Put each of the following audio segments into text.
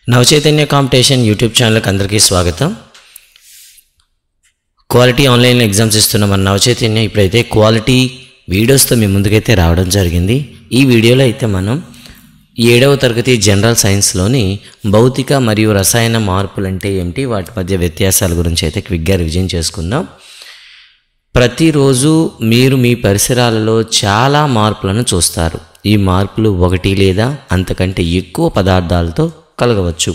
Navachaitanya competition YouTube ఛానల్కి అందరికీ స్వాగతం. క్వాలిటీ ఆన్లైన్ ఎగ్జామ్స్ ఇస్తున్న మన నవచైతన్య ఇప్పుడైతే క్వాలిటీ వీడియోస్తో మీ ముందుకైతే రావడం జరిగింది. ఈ వీడియోలో అయితే మనం 7వ తరగతి జనరల్ సైన్స్లోని భౌతిక మరియు రసాయన మార్పులు అంటే ఏమిటి, వాటి మధ్య వ్యత్యాసాల గురించి అయితే క్విక్గా రివిజన్ చేసుకుందాం. ప్రతిరోజు మీరు మీ పరిసరాలలో చాలా మార్పులను చూస్తారు. ఈ మార్పులు ఒకటి లేదా అంతకంటే ఎక్కువ పదార్థాలతో కలగవచ్చు.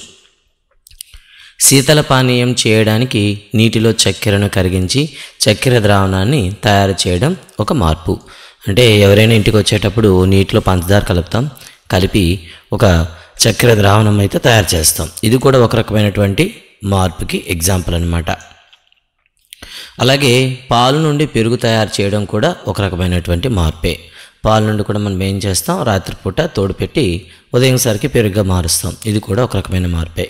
శీతల పానీయం చేయడానికి నీటిలో చక్కెరను కరిగించి చక్కెర ద్రావణాన్ని తయారు చేయడం ఒక మార్పు. అంటే ఎవరైనా ఇంటికి వచ్చేటప్పుడు నీటిలో పంచదార కలుపుతాం, కలిపి ఒక చక్కెర ద్రావణం అయితే తయారు చేస్తాం. ఇది కూడా ఒక రకమైనటువంటి మార్పుకి ఎగ్జాంపుల్ అన్నమాట. అలాగే పాలు నుండి పెరుగు తయారు చేయడం కూడా ఒక రకమైనటువంటి మార్పే. పాలు నుండి కూడా మనం ఏం చేస్తాం, రాత్రిపూట తోడు పెట్టి ఉదయం సరికి పెరుగుగా మారుస్తాం. ఇది కూడా ఒక రకమైన మార్పే.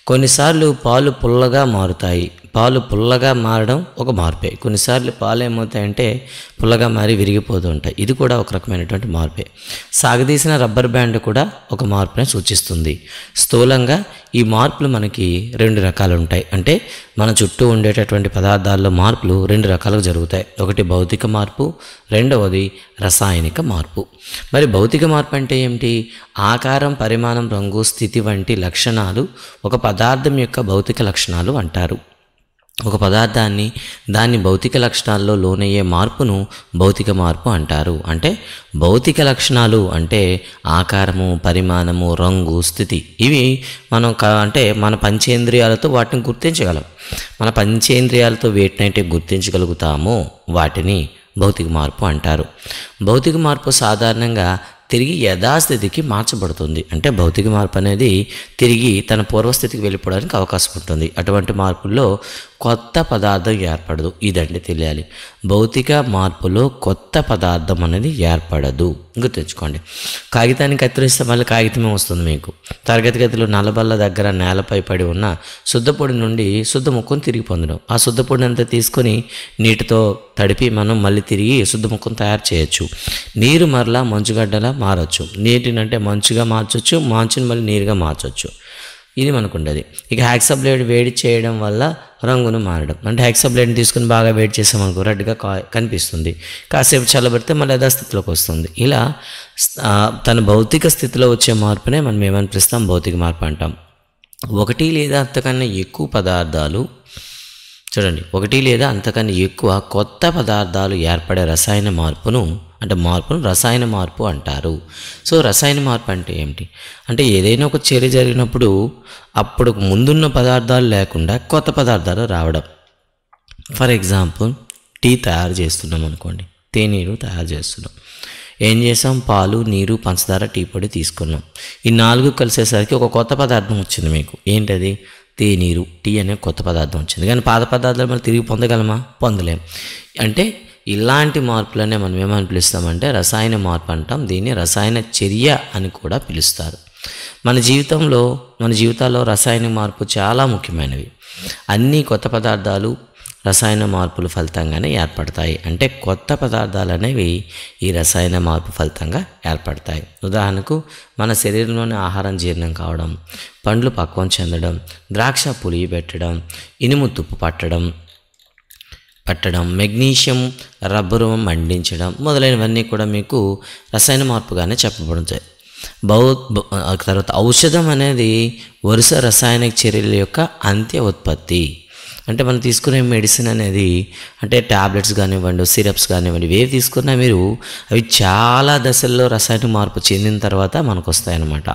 కొన్నిసార్లు పాలు పుల్లగా మారుతాయి. పాలు పుల్లగా మారడం ఒక మార్పే. కొన్నిసార్లు పాలు ఏమవుతాయంటే పుల్లగా మారి విరిగిపోతూ ఉంటాయి. ఇది కూడా ఒక రకమైనటువంటి మార్పే. సాగదీసిన రబ్బర్ బ్యాండ్ కూడా ఒక మార్పుని సూచిస్తుంది. స్థూలంగా ఈ మార్పులు మనకి 2 రకాలు ఉంటాయి. అంటే మన చుట్టూ ఉండేటటువంటి పదార్థాల్లో మార్పులు 2 రకాలుగా జరుగుతాయి. ఒకటి భౌతిక మార్పు, రెండవది రసాయనిక మార్పు. మరి భౌతిక మార్పు అంటే ఏమిటి? ఆకారం, పరిమాణం, రంగు, స్థితి వంటి లక్షణాలు ఒక పదార్థం యొక్క భౌతిక లక్షణాలు అంటారు. ఒక పదార్థాన్ని దాని భౌతిక లక్షణాల్లో లోనయ్యే మార్పును భౌతిక మార్పు అంటారు. అంటే భౌతిక లక్షణాలు అంటే ఆకారము, పరిమాణము, రంగు, స్థితి. ఇవి మనం అంటే మన పంచేంద్రియాలతో వాటిని గుర్తించగలం. మన పంచేంద్రియాలతో వేటినైతే గుర్తించగలుగుతామో వాటిని భౌతిక మార్పు అంటారు. భౌతిక మార్పు సాధారణంగా తిరిగి యథాస్థితికి మార్చబడుతుంది. అంటే భౌతిక మార్పు అనేది తిరిగి తన పూర్వస్థితికి వెళ్ళిపోవడానికి అవకాశం ఉంటుంది. అటువంటి మార్పుల్లో కొత్త పదార్థం ఏర్పడదు. ఇదండి తెలియాలి. భౌతిక మార్పులో కొత్త పదార్థం అనేది ఏర్పడదు. గుర్తుంచుకోండి. కాగితాన్ని కత్తిరిస్తే మళ్ళీ కాగితమే వస్తుంది మీకు. తరగతి గదిలో నల్లబల్ల దగ్గర నేలపై పడి ఉన్న శుద్ధపొడి నుండి శుద్ధ ముక్కను తిరిగి పొందడం. ఆ శుద్ధపొడిని అంతా తీసుకొని నీటితో తడిపి మనం మళ్ళీ తిరిగి శుద్ధ ముక్కను తయారు చేయొచ్చు. నీరు మరలా మంచుగడ్డలా మారచ్చు. నీటిని అంటే మంచుగా మార్చొచ్చు, మంచుని మళ్ళీ నీరుగా మార్చొచ్చు. ఇది మనకు ఉండదు. ఇక హ్యాక్సా బ్లేడ్ వేడి చేయడం వల్ల రంగును మారడం. అంటే హ్యాక్సా బ్లేడ్ని తీసుకుని బాగా వేడి చేసామనుకో రెడ్గా కనిపిస్తుంది. కాసేపు చల్లబెడితే మళ్ళీ యథాస్థితిలోకి వస్తుంది. ఇలా తన భౌతిక స్థితిలో వచ్చే మార్పునే మనం ఏమని పిలుస్తాం, భౌతిక మార్పు అంటాం. ఒకటి లేదా అంతకన్నా ఎక్కువ పదార్థాలు చూడండి, ఒకటి లేదా అంతకన్నా ఎక్కువ కొత్త పదార్థాలు ఏర్పడే రసాయన మార్పును రసాయన మార్పు అంటారు. సో రసాయన మార్పు అంటే ఏమిటి అంటే ఏదైనా ఒక చర్య జరిగినప్పుడు అప్పుడు ముందున్న పదార్థాలు లేకుండా కొత్త పదార్థాలు రావడం. ఫర్ ఎగ్జాంపుల్ టీ తయారు చేస్తున్నాం అనుకోండి, తేనీరు తయారు చేస్తున్నాం. ఏం చేసాం, పాలు, నీరు, పంచదార, టీ పొడి తీసుకున్నాం. ఈ 4 కలిసేసరికి ఒక కొత్త పదార్థం వచ్చింది మీకు. ఏంటది? తేనీరు, టీ అనే కొత్త పదార్థం వచ్చింది. కానీ పాత పదార్థాలు మనం తిరిగి పొందగలమా? పొందలేం. అంటే ఇలాంటి మార్పులనే మనం ఏమని పిలుస్తామంటే రసాయన మార్పు అంటాం. దీన్ని రసాయన చర్య అని కూడా పిలుస్తారు. మన జీవితాల్లో రసాయన మార్పు చాలా ముఖ్యమైనవి. అన్ని కొత్త పదార్థాలు రసాయన మార్పుల ఫలితంగానే ఏర్పడతాయి. అంటే కొత్త పదార్థాలు అనేవి ఈ రసాయన మార్పు ఫలితంగా ఏర్పడతాయి. ఉదాహరణకు మన శరీరంలోని ఆహారం జీర్ణం కావడం, పండ్లు పక్వం చెందడం, ద్రాక్ష పులియబెట్టడం, ఇనుము తుప్పు పట్టడం, మెగ్నీషియం రబ్బరు మండించడం మొదలైనవన్నీ కూడా మీకు రసాయన మార్పుగానే చెప్పబడతాయి. తర్వాత ఔషధం అనేది వరుస రసాయనిక చర్యల యొక్క అంత్య ఉత్పత్తి. అంటే మనం తీసుకునే మెడిసిన్ అనేది అంటే ట్యాబ్లెట్స్ కానివ్వండి, సిరప్స్ కానివ్వండి, ఇవేవి తీసుకున్నా మీరు అవి చాలా దశల్లో రసాయన మార్పు చెందిన తర్వాత మనకు వస్తాయన్నమాట.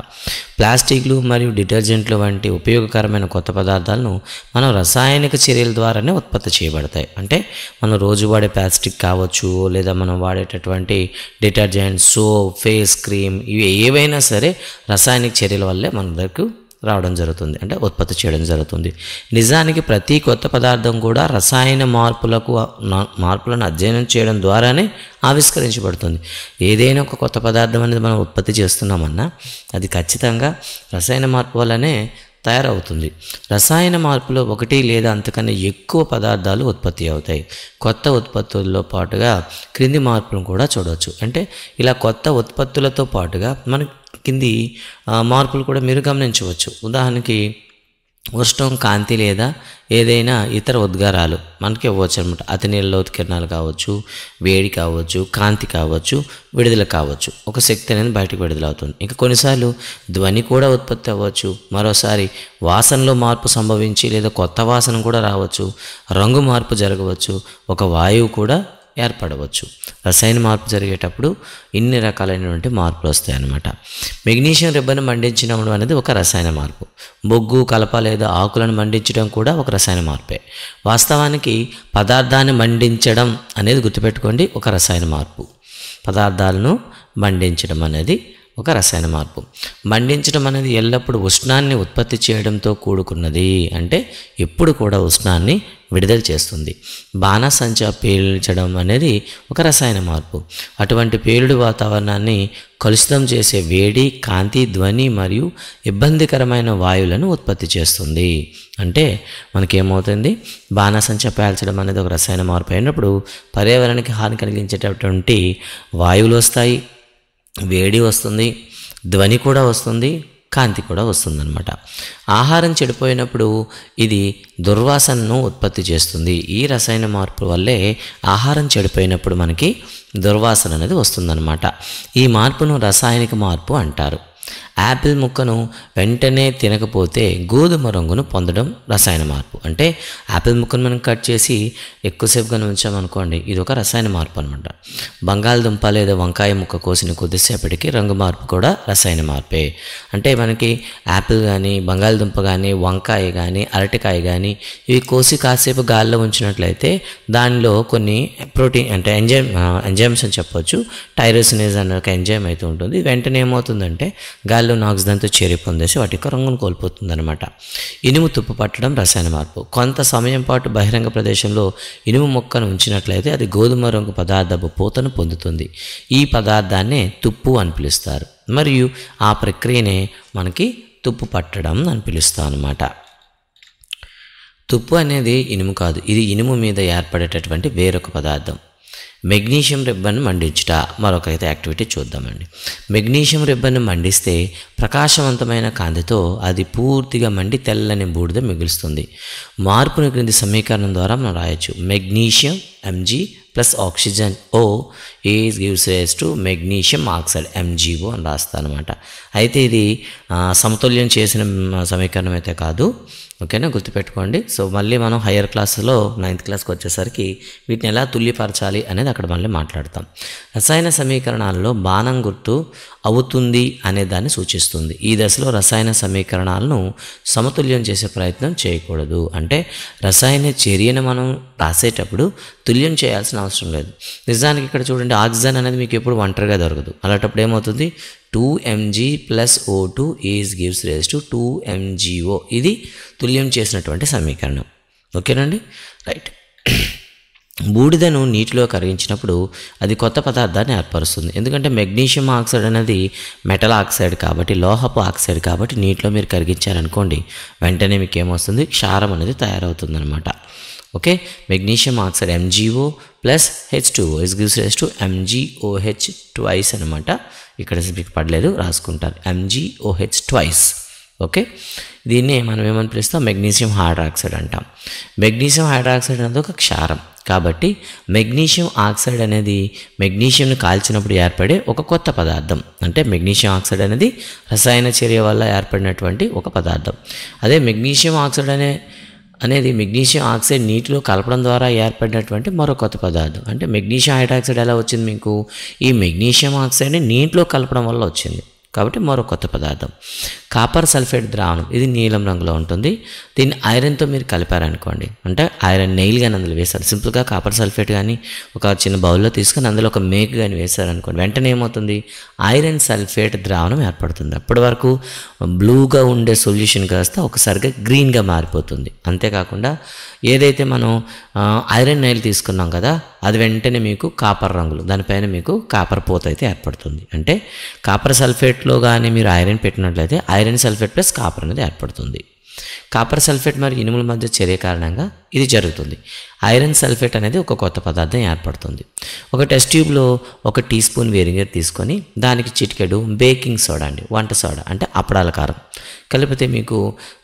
ప్లాస్టిక్లు మరియు డిటర్జెంట్లు వంటి ఉపయోగకరమైన కొత్త పదార్థాలను మనం రసాయనిక చర్యల ద్వారానే ఉత్పత్తి చేయబడతాయి. అంటే మనం రోజు వాడే ప్లాస్టిక్ కావచ్చు, లేదా మనం వాడేటటువంటి డిటర్జెంట్, సోప్, ఫేస్ క్రీమ్, ఇవి ఏవైనా సరే రసాయనిక చర్యల వల్లే మన దగ్గరకు రావడం జరుగుతుంది, అంటే ఉత్పత్తి చేయడం జరుగుతుంది. నిజానికి ప్రతి కొత్త పదార్థం కూడా రసాయన మార్పులను అధ్యయనం చేయడం ద్వారానే ఆవిష్కరించబడుతుంది. ఏదైనా ఒక కొత్త పదార్థం అనేది మనం ఉత్పత్తి చేస్తున్నామన్నా అది ఖచ్చితంగా రసాయన మార్పు వల్లనే తయారవుతుంది. రసాయన మార్పులో ఒకటి లేదా అంతకన్నా ఎక్కువ పదార్థాలు ఉత్పత్తి అవుతాయి. కొత్త ఉత్పత్తులతో పాటుగా క్రింది మార్పులను కూడా చూడవచ్చు. అంటే ఇలా కొత్త ఉత్పత్తులతో పాటుగా మన కింది మార్పులు కూడా మీరు గమనించవచ్చు. ఉదాహరణకి ఉష్ణం, కాంతి లేదా ఏదైనా ఇతర ఉద్గారాలు మనకి ఇవ్వచ్చు అనమాట. అతి నీళ్ళలోతు కిరణాలు కావచ్చు, వేడి కావచ్చు, కాంతి కావచ్చు, విడుదల కావచ్చు. ఒక శక్తి అనేది బయటకు విడుదలవుతుంది. ఇంకా కొన్నిసార్లు ధ్వని కూడా ఉత్పత్తి అవ్వచ్చు. మరోసారి వాసనలో మార్పు సంభవించి లేదా కొత్త వాసన కూడా రావచ్చు. రంగు మార్పు జరగవచ్చు. ఒక వాయువు కూడా ఏర్పడవచ్చు. రసాయన మార్పు జరిగేటప్పుడు ఇన్ని రకాలైనటువంటి మార్పులు వస్తాయి అన్నమాట. మెగ్నీషియం రిబ్బను మండించడం అనేది ఒక రసాయన మార్పు. బొగ్గు, కలప లేదా ఆకులను మండించడం కూడా ఒక రసాయన మార్పే. వాస్తవానికి పదార్థాన్ని మండించడం అనేది గుర్తుపెట్టుకోండి, ఒక రసాయన మార్పు. పదార్థాలను మండించడం అనేది ఒక రసాయన మార్పు. మండించడం అనేది ఎల్లప్పుడూ ఉష్ణాన్ని ఉత్పత్తి చేయడంతో కూడుకున్నది. అంటే ఎప్పుడు కూడా ఉష్ణాన్ని విడుదల చేస్తుంది. బాణసంచా పేల్చడం అనేది ఒక రసాయన మార్పు. అటువంటి పేలుడు వాతావరణాన్ని కలుషితం చేసే వేడి, కాంతి, ధ్వని మరియు ఇబ్బందికరమైన వాయువులను ఉత్పత్తి చేస్తుంది. అంటే మనకేమవుతుంది, బాణసంచా పేల్చడం అనేది ఒక రసాయన మార్పు అయినప్పుడు పర్యావరణానికి హాని కలిగించేటటువంటి వాయువులు వస్తాయి, వేడి వస్తుంది, ధ్వని కూడా వస్తుంది, కాంతి కూడా వస్తుందన్నమాట. ఆహారం చెడిపోయినప్పుడు ఇది దుర్వాసనను ఉత్పత్తి చేస్తుంది. ఈ రసాయన మార్పు వల్లే ఆహారం చెడిపోయినప్పుడు మనకి దుర్వాసన అనేది వస్తుందన్నమాట. ఈ మార్పును రసాయనిక మార్పు అంటారు. యాపిల్ ముక్కను వెంటనే తినకపోతే గోధుమ రంగును పొందడం రసాయన మార్పు. అంటే యాపిల్ ముక్కను మనం కట్ చేసి ఎక్కువసేపుగా ఉంచామనుకోండి, ఇది ఒక రసాయన మార్పు అనమాట. బంగాళదుంప లేదా వంకాయ ముక్క కోసిన కొద్దిసేపటికి రంగు మార్పు కూడా రసాయన మార్పే. అంటే మనకి యాపిల్ కానీ, బంగాళదుంప కానీ, వంకాయ కానీ, అరటికాయ కానీ ఇవి కోసి కాసేపు గాల్లో ఉంచినట్లయితే దానిలో కొన్ని ప్రోటీన్ అంటే ఎంజైమ్స్ అని చెప్పొచ్చు. టైరోసినేజ్ అనే ఒక ఎంజైమ్ అయితే ఉంటుంది. వెంటనే ఏమవుతుందంటే గాల్లో ఆక్సిజన్తో చేరి పొందేసి వాటి యొక్క రంగును కోల్పోతుంది అనమాట. ఇనుము తుప్పు పట్టడం రసాయన మార్పు. కొంత సమయం పాటు బహిరంగ ప్రదేశంలో ఇనుము మొక్కను ఉంచినట్లయితే అది గోధుమ రంగు పదార్థపు పూతను పొందుతుంది. ఈ పదార్థాన్నే తుప్పు అని పిలుస్తారు. మరియు ఆ ప్రక్రియనే మనకి తుప్పు పట్టడం అని పిలుస్తాం అనమాట. తుప్పు అనేది ఇనుము కాదు, ఇది ఇనుము మీద ఏర్పడేటటువంటి వేరొక పదార్థం. మెగ్నీషియం రిబ్బన్ మండించుట మరొకైతే యాక్టివిటీ చూద్దామండి. మెగ్నీషియం రిబ్బన్ మండిస్తే ప్రకాశవంతమైన కాంతితో అది పూర్తిగా మండి తెల్లని బూడిద మిగులుస్తుంది. మార్పును క్రింది సమీకరణం ద్వారా మనం రాయొచ్చు. Magnesium Mg plus oxygen O is gives rise to magnesium oxide MgO అని రాస్తాను అనమాట. అయితే ఇది సమతుల్యం చేసిన సమీకరణం అయితే కాదు, ఓకేనా, గుర్తుపెట్టుకోండి. సో మళ్ళీ మనం హయ్యర్ క్లాస్లో 9th క్లాస్కి వచ్చేసరికి వీటిని ఎలా తుల్యపరచాలి అనేది అక్కడ మళ్ళీ మాట్లాడతాం. రసాయన సమీకరణాలలో బాణం గుర్తు అవుతుంది అనే దాన్ని సూచిస్తుంది. ఈ దశలో రసాయన సమీకరణాలను సమతుల్యం చేసే ప్రయత్నం చేయకూడదు. అంటే రసాయన చర్యను మనం రాసేటప్పుడు తుల్యం చేయాల్సిన అవసరం లేదు. నిజానికి ఇక్కడ చూడండి, ఆక్సిజన్ అనేది మీకు ఎప్పుడు ఒంటరిగా దొరకదు. అలాంటప్పుడు ఏమవుతుంది, 2Mg plus O2 is gives rise to 2MgO. ఇది తుల్యం చేసినటువంటి సమీకరణం. ఓకేనండి, రైట్. బూడిదను నీటిలో కరిగించినప్పుడు అది కొత్త పదార్థాన్ని ఏర్పరుస్తుంది. ఎందుకంటే మెగ్నీషియం ఆక్సైడ్ అనేది మెటల్ ఆక్సైడ్ కాబట్టి, లోహపు ఆక్సైడ్ కాబట్టి నీటిలో మీరు కరిగించారనుకోండి, వెంటనే మీకు ఏమొస్తుంది, క్షారం అనేది తయారవుతుంది అనమాట. Okay, magnesium oxide MgO plus H2O is gives rise to MgOH twice అనమాట. ఇక్కడ మీకు పడలేదు, రాసుకుంటారు, MgOH ట్వైస్. ఓకే, దీన్ని మనం ఏమని పిలుస్తాం, మెగ్నీషియం హైడ్రాక్సైడ్ అంటాం. మెగ్నీషియం హైడ్రాక్సైడ్ అనేది ఒక క్షారం కాబట్టి మెగ్నీషియం ఆక్సైడ్ అనేది మెగ్నీషియంను కాల్చినప్పుడు ఏర్పడే ఒక కొత్త పదార్థం. అంటే మెగ్నీషియం ఆక్సైడ్ అనేది రసాయన చర్య వల్ల ఏర్పడినటువంటి ఒక పదార్థం. అదే మెగ్నీషియం ఆక్సైడ్ అనేది మెగ్నీషియం ఆక్సైడ్ నీటిలో కలపడం ద్వారా ఏర్పడినటువంటి మరో కొత్త పదార్థం. అంటే మెగ్నీషియం హైడ్రాక్సైడ్ ఎలా వచ్చింది మీకు, ఈ మెగ్నీషియం ఆక్సైడ్ని నీటిలో కలపడం వల్ల వచ్చింది కాబట్టి మరో కొత్త పదార్థం. కాపర్ సల్ఫేట్ ద్రావణం, ఇది నీలం రంగులో ఉంటుంది. దీన్ని ఐరన్తో మీరు కలిపారనుకోండి, అంటే ఐరన్ నెయిల్ కానీ అందులో వేశారు. సింపుల్గా కాపర్ సల్ఫేట్ కానీ ఒక చిన్న బౌల్లో తీసుకొని అందులో ఒక మేక్ కానీ వేశారనుకోండి, వెంటనే ఏమవుతుంది, ఐరన్ సల్ఫేట్ ద్రావణం ఏర్పడుతుంది. అప్పటి వరకు బ్లూగా ఉండే సొల్యూషన్ కాస్త ఒకసారిగా గ్రీన్గా మారిపోతుంది. అంతేకాకుండా ఏదైతే మనం ఐరన్ నెయిల్ తీసుకున్నాం కదా, అది వెంటనే మీకు కాపర్ రంగులు, దానిపైన మీకు కాపర్ పోత అయితే ఏర్పడుతుంది. అంటే కాపర్ సల్ఫేట్లో కానీ మీరు ఐరన్ పెట్టినట్లయితే ఐరన్ సల్ఫేట్ ప్లస్ కాపర్ అనేది ఏర్పడుతుంది. కాపర్ సల్ఫేట్ మరియు ఇనుముల మధ్య చర్య కారణంగా ఇది జరుగుతుంది. ఐరన్ సల్ఫేట్ అనేది ఒక కొత్త పదార్థం ఏర్పడుతుంది. ఒక టెస్ట్ ట్యూబ్లో 1 టీ స్పూన్ వెనిగర్ తీసుకొని దానికి చిటికెడు బేకింగ్ సోడా అండి, వంట సోడా అంటే అప్పడాల కారం కలిపితే మీకు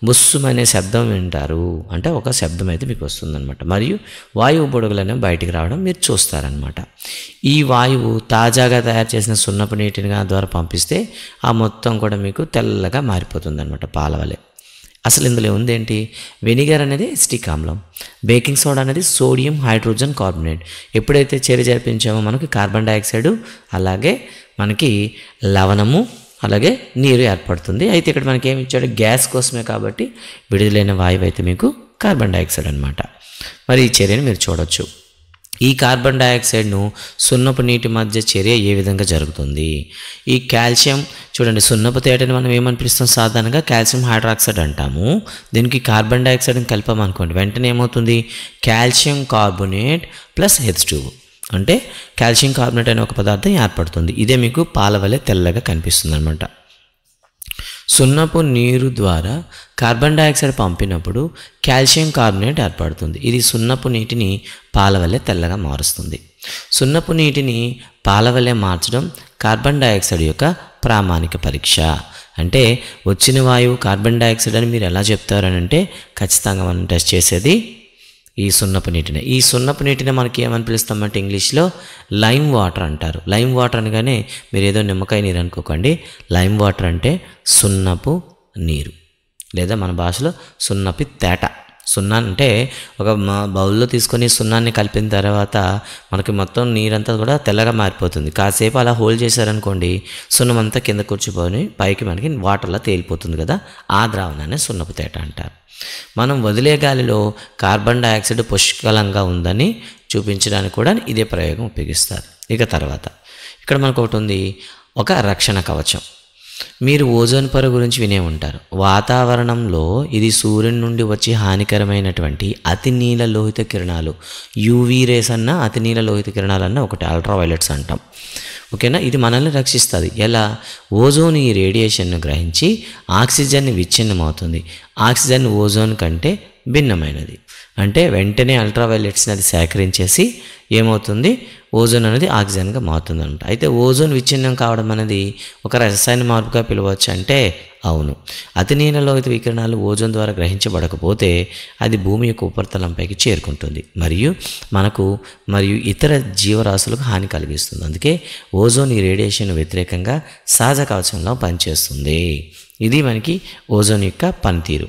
బుస్సుమనే శబ్దం వింటారు. అంటే ఒక శబ్దం అయితే మీకు వస్తుందన్నమాట. మరియు వాయువు బుడగలనే బయటికి రావడం మీరు చూస్తారనమాట. ఈ వాయువు తాజాగా తయారు చేసిన సున్నపు నీటిని ద్వారా పంపిస్తే ఆ మొత్తం కూడా మీకు తెల్లగా మారిపోతుంది అనమాట, పాల వలె. అసలు ఇందులో ఉందేంటి? వెనిగర్ అనేది ఎసిటిక్ ఆమ్లం, బేకింగ్ సోడా అనేది సోడియం హైడ్రోజన్ కార్బోనేట్. ఎప్పుడైతే చర్య జరిపించామో మనకి కార్బన్ డైఆక్సైడ్, అలాగే మనకి లవణము, అలాగే నీరు ఏర్పడుతుంది. అయితే ఇక్కడ మనకి ఏమి ఇచ్చాడు? గ్యాస్ కోసమే కాబట్టి విడుదలైన వాయువు అయితే మీకు కార్బన్ డైఆక్సైడ్ అనమాట. మరి ఈ చర్యను మీరు చూడొచ్చు. ఈ కార్బన్ డైఆక్సైడ్ను సున్నపు నీటి మధ్య చర్య ఏ విధంగా జరుగుతుంది? ఈ కాల్షియం చూడండి, సున్నపు తేటని మనం ఏమని పిలుస్తాం? సాధారణంగా కాల్షియం హైడ్రాక్సైడ్ అంటాము. దీనికి కార్బన్ డైఆక్సైడ్ని కలిపామనుకోండి, వెంటనే ఏమవుతుంది? కాల్షియం కార్బోనేట్ ప్లస్ H2O అంటే కాల్షియం కార్బోనేట్ అనే ఒక పదార్థం ఏర్పడుతుంది. ఇదే మీకు పాల వలె తెల్లగా కనిపిస్తుంది అనమాట. సున్నపు నీరు ద్వారా కార్బన్ డైఆక్సైడ్ పంపినప్పుడు కాల్షియం కార్బోనేట్ ఏర్పడుతుంది. ఇది సున్నపు నీటిని పాల వలె తెల్లగా మారుస్తుంది. సున్నపు నీటిని పాల వలె మార్చడం కార్బన్ డైఆక్సైడ్ యొక్క ప్రామాణిక పరీక్ష. అంటే వచ్చిన వాయువు కార్బన్ డైఆక్సైడ్ అని మీరు ఎలా చెప్తారని అంటే ఖచ్చితంగా మనం టెస్ట్ చేసేది ఈ సున్నపు నీటిని. ఈ సున్నపు నీటిని మనకి ఏమని పిలుస్తామంటే ఇంగ్లీష్లో లైమ్ వాటర్ అంటారు. లైమ్ వాటర్ అనగానే మీరు ఏదో నిమ్మకాయ నీరు అనుకోకండి. లైమ్ వాటర్ అంటే సున్నపు నీరు, లేదా మన భాషలో సున్నపి తేట. సున్నా అంటే ఒక బౌల్లో తీసుకొని సున్నాన్ని కలిపిన తర్వాత మనకి మొత్తం నీరంతా కూడా తెల్లగా మారిపోతుంది. కాసేపు అలా హోల్డ్ చేశారనుకోండి, సున్నం అంతా కింద కూర్చుపోయి పైకి మనకి వాటర్లో తేలిపోతుంది కదా, ఆ ద్రావణాన్ని సున్నపు తేట అంటారు. మనం వదిలే గాలిలో కార్బన్ డైఆక్సైడ్ పుష్కలంగా ఉందని చూపించడానికి కూడా ఇదే ప్రయోగం ఉపయోగిస్తారు. ఇక తర్వాత ఇక్కడ మనకు ఒకటి ఉంది, ఒక రక్షణ కవచం. మీరు ఓజోన్ పొర గురించి వినే ఉంటారు. వాతావరణంలో ఇది సూర్యుని నుండి వచ్చే హానికరమైనటువంటి అతి నీల లోహిత కిరణాలు, యూవీ రేస్ అన్న అతి నీల లోహిత కిరణాలన్న ఒకటి అల్ట్రావైలెట్స్ అంటాం. ఓకేనా? ఇది మనల్ని రక్షిస్తుంది. ఎలా? ఓజోన్ ఈ రేడియేషన్ను గ్రహించి ఆక్సిజన్ని విచ్ఛిన్నమవుతుంది. ఆక్సిజన్ ఓజోన్ కంటే భిన్నమైనది. అంటే వెంటనే అల్ట్రావైలెట్స్ని అది సేకరించేసి ఏమవుతుంది? ఓజోన్ అనేది ఆక్సిజన్గా మారుతుంది అనమాట. అయితే ఓజోన్ విచ్ఛిన్నం కావడం అనేది ఒక రసాయన మార్పుగా పిలవచ్చు అంటే అవును. అతి నీల లోహిత వికిరణాలు ఓజోన్ ద్వారా గ్రహించబడకపోతే అది భూమి యొక్క ఉపరితలంపైకి చేరుకుంటుంది మరియు మనకు మరియు ఇతర జీవరాశులకు హాని కలిగిస్తుంది. అందుకే ఓజోన్ ఈ రేడియేషన్ వ్యతిరేకంగా సహజ కవచంలో పనిచేస్తుంది. ఇది మనకి ఓజోన్ యొక్క పనితీరు.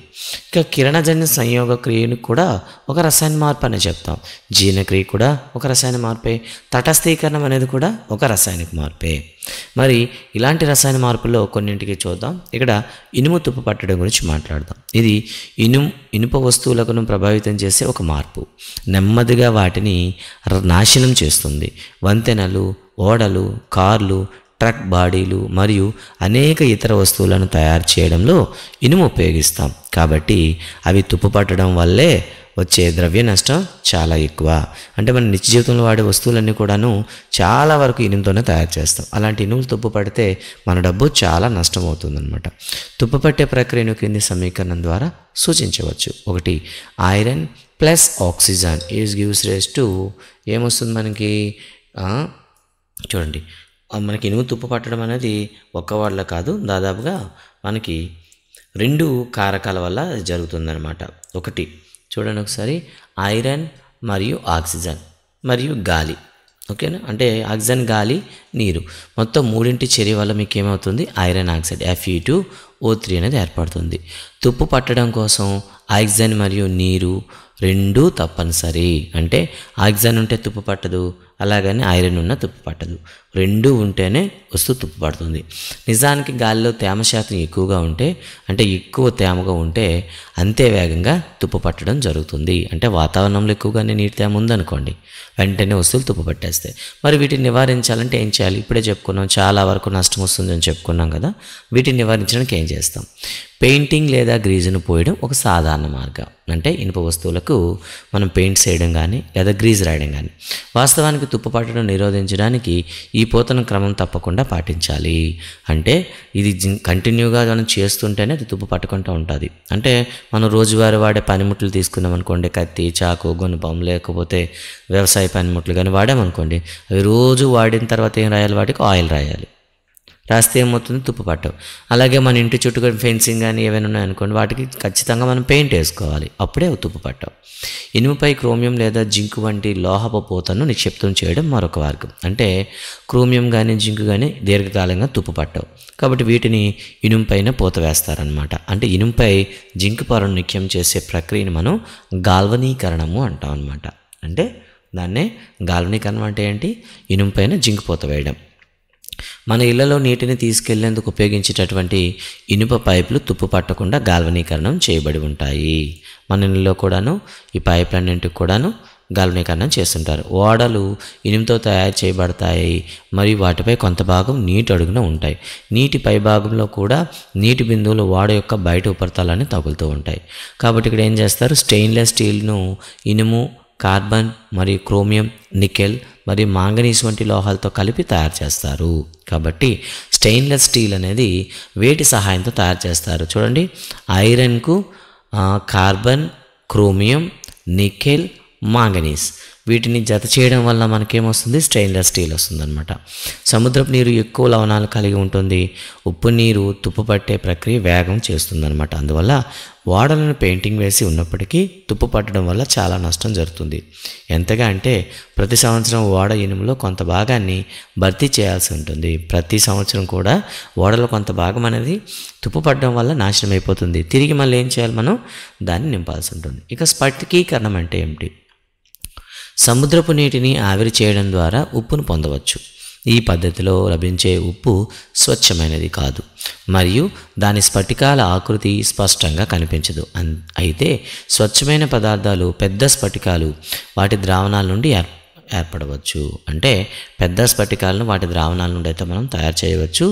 ఇక కిరణజన్య సంయోగ క్రియను కూడా ఒక రసాయన మార్పు అని చెప్తాం. జీర్ణక్రియ కూడా ఒక రసాయన మార్పే. తటస్థీకరణం అనేది కూడా ఒక రసాయనిక మార్పే. మరి ఇలాంటి రసాయన మార్పుల్లో కొన్నింటికి చూద్దాం. ఇక్కడ ఇనుము తుప్పు పట్టడం గురించి మాట్లాడదాం. ఇది ఇనుప వస్తువులను ప్రభావితం చేసే ఒక మార్పు. నెమ్మదిగా వాటిని నాశనం చేస్తుంది. వంతెనలు, ఓడలు, కార్లు, ట్రక్ బాడీలు మరియు అనేక ఇతర వస్తువులను తయారు చేయడంలో ఇనుము ఉపయోగిస్తాం. కాబట్టి అవి తుప్పు పట్టడం వల్లే వచ్చే ద్రవ్య నష్టం చాలా ఎక్కువ. అంటే మన నిత్య జీవితంలో వాడే వస్తువులన్నీ కూడాను చాలా వరకు ఇనుముతోనే తయారు చేస్తాం. అలాంటి ఇనుములు తుప్పు పడితే మన డబ్బు చాలా నష్టం అవుతుందన్నమాట. తుప్పు పట్టే ప్రక్రియను క్రింది సమీకరణం ద్వారా సూచించవచ్చు. ఒకటి, iron plus oxygen is gives rise to ఏమొస్తుంది మనకి? చూడండి, మనకి ఇనుము తుప్పు పట్టడం అనేది ఒక్క వాళ్ళ కాదు, దాదాపుగా మనకి 2 కారకాల వల్ల జరుగుతుందన్నమాట. ఒకటి చూడండి ఒకసారి, ఐరన్ మరియు ఆక్సిజన్ మరియు గాలి. ఓకేనా? అంటే ఆక్సిజన్, గాలి, నీరు మొత్తం 3 చర్య వల్ల మీకు ఏమవుతుంది? ఐరన్ ఆక్సైడ్ Fe2O3 అనేది ఏర్పడుతుంది. తుప్పు పట్టడం కోసం ఆక్సిజన్ మరియు నీరు 2 తప్పనిసరి. అంటే ఆక్సిజన్ ఉంటే తుప్పు పట్టదు, అలాగని ఐరన్ ఉన్న తుప్పు పట్టదు. 2 ఉంటేనే వస్తువు తుప్పు పడుతుంది. నిజానికి గాలిలో తేమ శాతం ఎక్కువగా ఉంటే, అంటే ఎక్కువ తేమగా ఉంటే అంతే వేగంగా తుప్పు పట్టడం జరుగుతుంది. అంటే వాతావరణంలో ఎక్కువగానే నీటి తేమ ఉందనుకోండి, వెంటనే వస్తువులు తుప్పు పట్టేస్తాయి. మరి వీటిని నివారించాలంటే ఏం చేయాలి? ఇప్పుడే చెప్పుకున్నాం, చాలా వరకు నష్టం వస్తుందని చెప్పుకున్నాం కదా. వీటిని నివారించడానికి ఏం చేస్తాం? పెయింటింగ్ లేదా గ్రీజును పోయడం ఒక సాధారణ మార్గం. అంటే ఇనుప వస్తువులకు మనం పెయింట్స్ వేయడం కానీ లేదా గ్రీజ్ రాయడం కానీ. వాస్తవానికి తుప్పు పట్టడం నిరోధించడానికి ఈ పోతన క్రమం తప్పకుండా పాటించాలి. అంటే ఇది కంటిన్యూగా మనం చేస్తుంటేనే అది తుప్పు పట్టుకుంటూ ఉంటుంది. అంటే మనం రోజువారీ వాడే పనిముట్లు తీసుకున్నాం అనుకోండి, కత్తి, చాకు, గుణపం, లేకపోతే వ్యవసాయ పనిముట్లు కానీ వాడామనుకోండి, అవి రోజు వాడిన తర్వాత ఏం రాయాలి, వాటికి ఆయిల్ రాయాలి. రాస్తే ఏమవుతుంది, తుప్పు పట్టవు. అలాగే మన ఇంటి చుట్టూ ఫెన్సింగ్ కానీ ఏమైనా ఉన్నాయనుకోండి, వాటికి ఖచ్చితంగా మనం పెయింట్ వేసుకోవాలి, అప్పుడే తుప్పు పట్టవు. ఇనుముపై క్రోమియం లేదా జింకు వంటి లోహపు పూతను నిక్షిప్తం చేయడం మరొక మార్గం. అంటే క్రోమియం కానీ జింకు కానీ దీర్ఘకాలంగా తుప్పు పట్టవు, కాబట్టి వీటిని ఇనుముపైన పూత వేస్తారనమాట. అంటే ఇనుముపై జింకు పొరను నిత్యం చేసే ప్రక్రియను మనం గాల్వనీకరణము అంటాం అనమాట. అంటే దాన్నే గాల్వనీకరణం అంటే ఏంటి, ఇనుముపైన జింకు పూత వేయడం. మన ఇళ్లలో నీటిని తీసుకెళ్లేందుకు ఉపయోగించేటటువంటి ఇనుప పైపులు తుప్పు పట్టకుండా గాల్వనీకరణం చేయబడి ఉంటాయి. మన ఇళ్ళలో కూడాను ఈ పైపులన్నింటికి కూడాను గాల్వనీకరణం చేస్తుంటారు. ఓడలు ఇనుముతో తయారు చేయబడతాయి మరియు వాటిపై కొంత భాగం నీటి అడుగున ఉంటాయి. నీటి పై భాగంలో కూడా నీటి బిందువులు ఓడ యొక్క బయట ఉపరితలాన్ని తగులుతూ ఉంటాయి. కాబట్టి ఇక్కడ ఏం చేస్తారు, స్టెయిన్లెస్ స్టీల్ను ఇనుము, కార్బన్ మరియు క్రోమియం, నికెల్ మరియు మాంగనీస్ వంటి లోహాలతో కలిపి తయారు చేస్తారు. కాబట్టి స్టెయిన్లెస్ స్టీల్ అనేది వేటి సహాయంతో తయారు చేస్తారు చూడండి. ఐరన్కు కార్బన్, క్రోమియం, నికెల్, మాంగనీస్ వీటిని జత చేయడం వల్ల మనకేమొస్తుంది, స్టెయిన్లెస్ స్టీల్ వస్తుందన్నమాట. సముద్రపు నీరు ఎక్కువ లవణాలు కలిగి ఉంటుంది. ఉప్పు నీరు తుప్పు పట్టే ప్రక్రియ వేగం చేస్తుందన్నమాట. అందువల్ల ఓడలను పెయింటింగ్ వేసి ఉన్నప్పటికీ తుప్పు పట్టడం వల్ల చాలా నష్టం జరుగుతుంది. ఎంతగా అంటే ప్రతి సంవత్సరం ఓడ ఇనుములో కొంత భాగాన్ని భర్తీ చేయాల్సి ఉంటుంది. ప్రతి సంవత్సరం కూడా ఓడలో కొంత భాగం అనేది తుప్పు పట్టడం వల్ల నాశనం అయిపోతుంది. తిరిగి మళ్ళీ ఏం చేయాలి, మనం దాన్ని నింపాల్సి ఉంటుంది. ఇక స్ఫటికీకరణం అంటే ఏమిటి, సముద్రపు నీటిని ఆవిరి చేయడం ద్వారా ఉప్పును పొందవచ్చు. ఈ పద్ధతిలో లభించే ఉప్పు స్వచ్ఛమైనది కాదు మరియు దాని స్ఫటికాల ఆకృతి స్పష్టంగా కనిపించదు. అయితే స్వచ్ఛమైన పదార్థాలు, పెద్ద స్ఫటికాలు వాటి ద్రావణాల నుండి ఏర్పడవచ్చు. అంటే పెద్ద స్ఫటికాలను వాటి ద్రావణాల నుండి అయితే మనం తయారు చేయవచ్చు.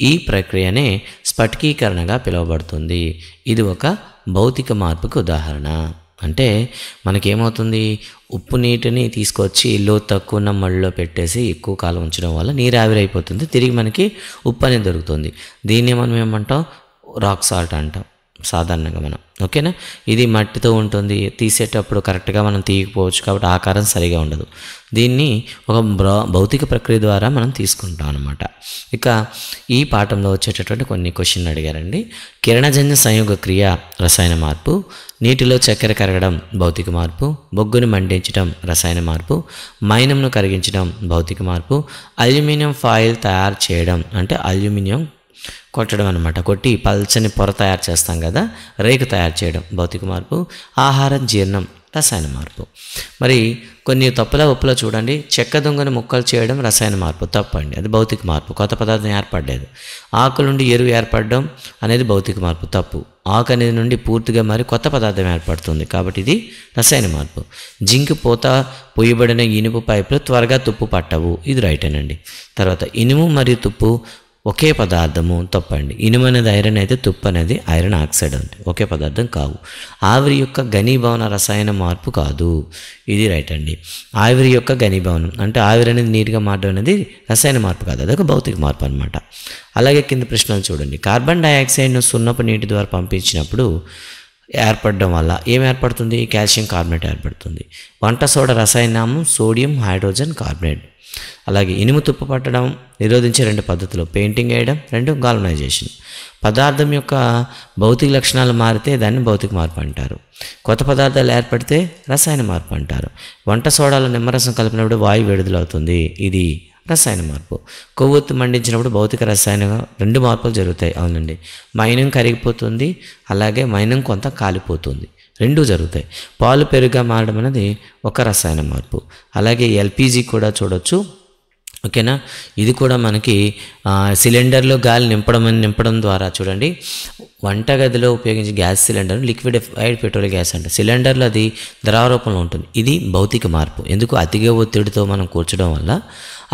ఈ ప్రక్రియనే స్ఫటికీకరణగా పిలువబడుతుంది. ఇది ఒక భౌతిక మార్పుకి ఉదాహరణ. అంటే మనకేమవుతుంది, ఉప్పు నీటిని తీసుకొచ్చి లోతు తక్కువ ఉన్న మళ్ళీలో పెట్టేసి ఎక్కువ కాలం ఉంచడం వల్ల నీరు ఆవిరైపోతుంది, తిరిగి మనకి ఉప్పు అనేది దొరుకుతుంది. దీన్ని మనం ఏమంటాం, రాక్ సాల్ట్ అంటాం సాధారణంగా మనం. ఓకేనా, ఇది మట్టితో ఉంటుంది, తీసేటప్పుడు కరెక్ట్గా మనం తీయకపోవచ్చు కాబట్టి ఆకారం సరిగా ఉండదు. దీన్ని ఒక భౌతిక ప్రక్రియ ద్వారా మనం తీసుకుంటాం అన్నమాట. ఇక ఈ పాఠంలో వచ్చేటటువంటి కొన్ని క్వశ్చన్లు అడిగారండి. కిరణజన్య సంయోగ క్రియ రసాయన మార్పు, నీటిలో చక్కెర కరగడం భౌతిక మార్పు, బొగ్గును మండించడం రసాయన మార్పు, మైనంను కరిగించడం భౌతిక మార్పు, అల్యూమినియం ఫాయిల్ తయారు చేయడం అంటే అల్యూమినియం కొట్టడం అనమాట, కొట్టి పల్చని పొర తయారు చేస్తాం కదా, రేకు తయారు చేయడం భౌతిక మార్పు, ఆహారం జీర్ణం రసాయన మార్పు. మరి కొన్ని తప్పుల ఒప్పులో చూడండి, చెక్క దొంగను ముక్కలు చేయడం రసాయన మార్పు తప్పండి, అది భౌతిక మార్పు, కొత్త పదార్థం ఏర్పడలేదు. ఆకు నుండి ఎరువు ఏర్పడడం అనేది భౌతిక మార్పు తప్పు, ఆకు అనేది నుండి పూర్తిగా మరి కొత్త పదార్థం ఏర్పడుతుంది కాబట్టి ఇది రసాయన మార్పు. జింక్ పూత పొయ్యబడిన ఇనుపు పైపులు త్వరగా తుప్పు పట్టవు, ఇది రైటేనండి. తర్వాత ఇనుము మరియు తుప్పు ఒకే పదార్థము తప్పండి, ఇనుము అనేది ఐరన్ అయితే తుప్పు అనేది ఐరన్ ఆక్సైడ్ అంటే ఒకే పదార్థం కావు. ఆవిరి యొక్క ఘనీభవన రసాయన మార్పు కాదు, ఇది రైట్ అండి. ఆవిరి యొక్క ఘనీభవనం అంటే ఆవిరి అనేది నీరుగా మారడం అనేది రసాయన మార్పు కాదు, అదొక భౌతిక మార్పు అనమాట. అలాగే కింద ప్రశ్నలు చూడండి. కార్బన్ డైఆక్సైడ్ను సున్నపు నీటి ద్వారా పంపించినప్పుడు ఏర్పడడం వల్ల ఏం ఏర్పడుతుంది, కాల్షియం కార్బోనేట్ ఏర్పడుతుంది. వంట సోడా రసాయనామం సోడియం హైడ్రోజన్ కార్బోనేట్. అలాగే ఇనుము తుప్పు పట్టడం నిరోధించే రెండు పద్ధతులు, పెయింటింగ్ వేయడం, రెండు గాల్వనైజేషన్. పదార్థం యొక్క భౌతిక లక్షణాలు మారితే దాన్ని భౌతిక మార్పు అంటారు. కొత్త పదార్థాలు ఏర్పడితే రసాయన మార్పు అంటారు. వంట సోడాలో నిమ్మరసం కలిపినప్పుడు వాయువు విడుదలవుతుంది, ఇది రసాయన మార్పు. కొవ్వొత్తు మండించినప్పుడు భౌతిక రసాయన రెండు మార్పులు జరుగుతాయి, అవునండి. మైనం కరిగిపోతుంది, అలాగే మైనం కొంత కాలిపోతుంది, రెండూ జరుగుతాయి. పాలు పెరుగుగా మారడం అనేది ఒక రసాయన మార్పు. అలాగే ఎల్పిజి కూడా చూడొచ్చు, ఓకేనా. ఇది కూడా మనకి సిలిండర్లో గాలి నింపడం ద్వారా చూడండి, వంటగదిలో ఉపయోగించే gas cylinder liquid petrol gas అంటే సిలిండర్లో అది ద్రవ రూపంలో ఉంటుంది, ఇది భౌతిక మార్పు. ఎందుకు, అతిగా ఒత్తిడితో మనం కూర్చడం వల్ల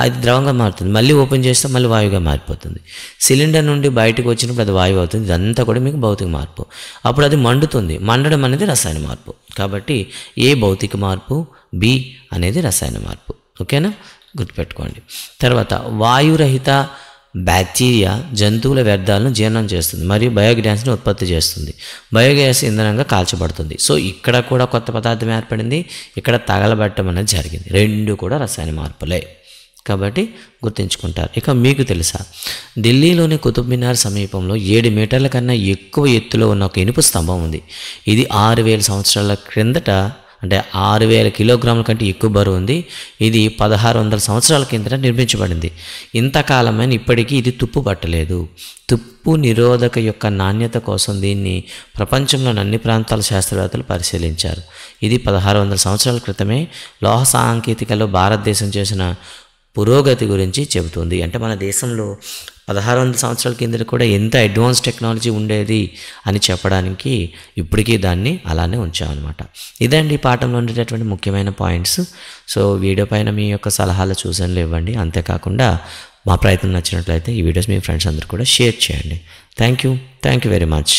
అది ద్రవంగా మారుతుంది, మళ్ళీ ఓపెన్ చేస్తే మళ్ళీ వాయువుగా మారిపోతుంది. సిలిండర్ నుండి బయటకు వచ్చినప్పుడు అది వాయువు అవుతుంది, ఇదంతా కూడా మీకు భౌతిక మార్పు. అప్పుడు అది మండుతుంది, మండడం అనేది రసాయన మార్పు. కాబట్టి ఏ భౌతిక మార్పు, బి అనేది రసాయన మార్పు. ఓకేనా, గుర్తుపెట్టుకోండి. తర్వాత వాయురహిత బ్యాక్టీరియా జంతువుల వ్యర్థాలను జీర్ణం చేస్తుంది మరియు బయోగ్యాస్ని ఉత్పత్తి చేస్తుంది. బయోగ్యాస్ ఇంధనంగా కాల్చబడుతుంది. సో ఇక్కడ కూడా కొత్త పదార్థం ఏర్పడింది, ఇక్కడ తగలబెట్టడం అనేది జరిగింది. రెండు కూడా రసాయన మార్పులే కాబట్టి గుర్తుంచుకుంటారు. ఇక మీకు తెలుసా, ఢిల్లీలోని కుతుబ్ మినార్ సమీపంలో 7 మీటర్ల కన్నా ఎక్కువ ఎత్తులో ఉన్న ఒక ఇనుప స్తంభం ఉంది. ఇది 6000 సంవత్సరాల క్రిందట, అంటే 6000 కిలోగ్రాముల కంటే ఎక్కువ బరువు ఉంది. ఇది 1600 సంవత్సరాల కిందట నిర్మించబడింది. ఇంతకాలమైన ఇప్పటికీ ఇది తుప్పు పట్టలేదు. తుప్పు నిరోధక యొక్క నాణ్యత కోసం దీన్ని ప్రపంచంలోని అన్ని ప్రాంతాల శాస్త్రవేత్తలు పరిశీలించారు. ఇది 1600 సంవత్సరాల క్రితమే లోహ సాంకేతికలో భారతదేశం చేసిన పురోగతి గురించి చెబుతుంది. అంటే మన దేశంలో 1600 సంవత్సరాల కింద కూడా ఎంత అడ్వాన్స్ టెక్నాలజీ ఉండేది అని చెప్పడానికి ఇప్పటికీ దాన్ని అలానే ఉంచామన్నమాట. ఇదండి ఈ పాఠంలో ఉండేటటువంటి ముఖ్యమైన పాయింట్స్. సో వీడియో పైన మీ యొక్క సలహాలు సూచనలు ఇవ్వండి. అంతేకాకుండా మా ప్రయత్నం నచ్చినట్లయితే ఈ వీడియోస్ మీ ఫ్రెండ్స్ అందరూ కూడా షేర్ చేయండి. Thank you very much.